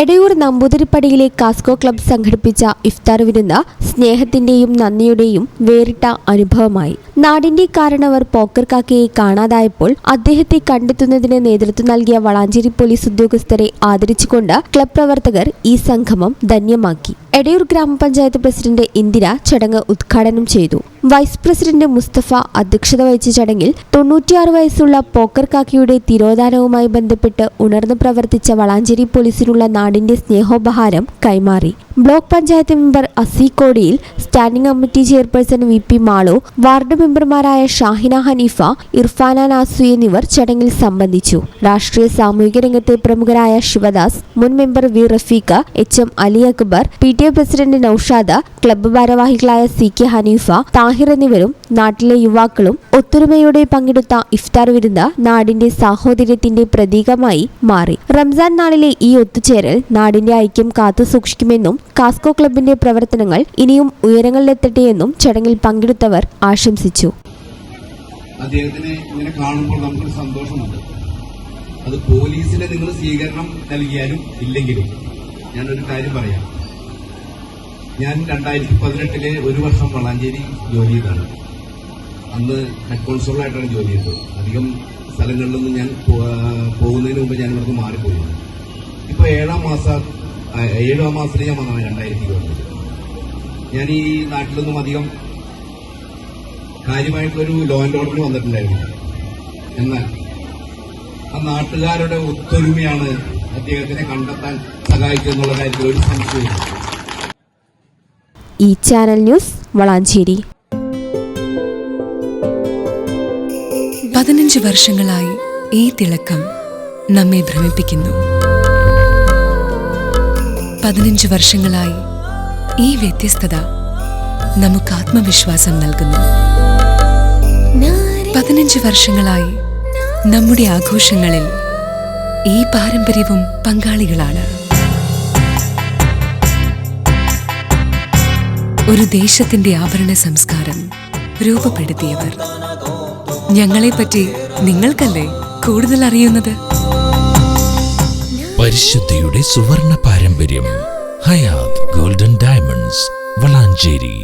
Edayur നമ്പൂതിരിപ്പടിയിലെ കാസ്കോ club സംഘടിപ്പിച്ച ഇഫ്താർ വിരുന്ന് സ്നേഹത്തിന്റെയും നന്ദിയുടെയും വേറിട്ട അനുഭവമായി. നാടിന്റെ കാരണവർ പോക്കർ കാക്കയെ കാണാതായപ്പോൾ അദ്ദേഹത്തെ കണ്ടെത്തുന്നതിന് നേതൃത്വം നൽകിയ വളാഞ്ചേരി പോലീസ് ഉദ്യോഗസ്ഥരെ ആദരിച്ചുകൊണ്ട് ക്ലബ്ബ് പ്രവർത്തകർ ഈ സംഗമം ധന്യമാക്കി. എടയൂർ ഗ്രാമപഞ്ചായത്ത് പ്രസിഡന്റ് ഇന്ദിര ചടങ്ങ് ഉദ്ഘാടനം ചെയ്തു. വൈസ് പ്രസിഡന്റ് മുസ്തഫ അധ്യക്ഷത വഹിച്ച ചടങ്ങിൽ 96 വയസ്സുള്ള പോക്കർ കാക്കയുടെ തിരോധാനവുമായി ബന്ധപ്പെട്ട് ഉണർന്നു പ്രവർത്തിച്ച വളാഞ്ചേരി പോലീസിനുള്ള നാടിന്റെ സ്നേഹോപഹാരം കൈമാറി. ബ്ലോക്ക് പഞ്ചായത്ത് മെമ്പർ അസീക്കോടിയിൽ, standing committee chairperson VP Malu, ward മെമ്പർമാരായ ഷാഹിന ഹനീഫ, ഇർഫാന നാസു എന്നിവർ ചടങ്ങിൽ സംബന്ധിച്ചു. രാഷ്ട്രീയ സാമൂഹിക രംഗത്തെ പ്രമുഖരായ ശിവദാസ്, മുൻ member V Rafeeq, HM Ali Akbar, PTA president Naushad, club ഭാരവാഹികളായ CK ഹനീഫ, താഹിർ എന്നിവരും നാട്ടിലെ യുവാക്കളും ഒത്തൊരുമയോടെ പങ്കെടുത്ത ഇഫ്താർ വിരുന്ന് നാടിന്റെ സാഹോദര്യത്തിന്റെ പ്രതീകമായി മാറി. റംസാൻ നാളിലെ ഈ ഒത്തുചേരൽ നാടിന്റെ ഐക്യം കാത്തുസൂക്ഷിക്കുമെന്നും കാസ്കോ ക്ലബിന്റെ പ്രവർത്തനങ്ങൾ ഇനിയും ഉയരങ്ങളിലെത്തട്ടെയെന്നും ചടങ്ങിൽ പങ്കെടുത്തവർ ആശംസിച്ചു. അദ്ദേഹത്തിനെ ഇങ്ങനെ കാണുമ്പോൾ നമുക്കൊരു സന്തോഷമുണ്ട്. അത് പോലീസിന് നിങ്ങൾ സ്വീകരണം നൽകിയാലും ഇല്ലെങ്കിലും ഞാനൊരു കാര്യം പറയാം. ഞാൻ 2018 ഒരു വർഷം വളാഞ്ചേരി ജോലി ചെയ്താണ്. അന്ന് ഹെഡ് കോൺസ്റ്റബിളായിട്ടാണ് ജോലി ചെയ്തത്. അധികം സ്ഥലങ്ങളിലൊന്നും ഞാൻ പോകുന്നതിന് മുമ്പ് ഞാൻ ഇവിടുന്ന് മാറിപ്പോയിരുന്നു. ഇപ്പോൾ 7ാം മാസത്തിൽ ഞാൻ വന്നതാണ് 2020. ഞാൻ ഈ നാട്ടിലൊന്നും അധികം കാര്യമായിട്ടൊരു ലോ ആൻഡ് ഓർഡറിന് വന്നിട്ടുണ്ടായിരുന്നു. എന്നാൽ ആ നാട്ടുകാരുടെ ഒത്തൊരുമയാണ് അദ്ദേഹത്തിനെ കണ്ടെത്താൻ സഹായിച്ചെന്നുള്ള കാര്യത്തിൽ ഒരു സംശയമില്ല. ഈ ചാനൽ ന്യൂസ് വളാഞ്ചേരി. 15 വർഷങ്ങളായി ഈ തിളക്കം നമ്മെ ഭ്രമിപ്പിക്കുന്നു. 15 വർഷങ്ങളായി ഈ വ്യത്യസ്തത നമുക്ക് ആത്മവിശ്വാസം നൽകുന്നു. 15 വർഷങ്ങളായി നമ്മുടെ ആഘോഷങ്ങളിൽ ഈ പാരമ്പര്യവും പങ്കാളികളാണ്. ഒരു ദേശത്തിന്റെ ആഭരണ സംസ്കാരം രൂപപ്പെടുത്തിയവർ. ഞങ്ങളെപ്പറ്റി നിങ്ങൾക്കല്ലേ കൂടുതൽ അറിയുന്നത്? പരിശുദ്ധിയുടെ സുവർണ പാരമ്പര്യം. Hayath golden diamonds, Valanchery.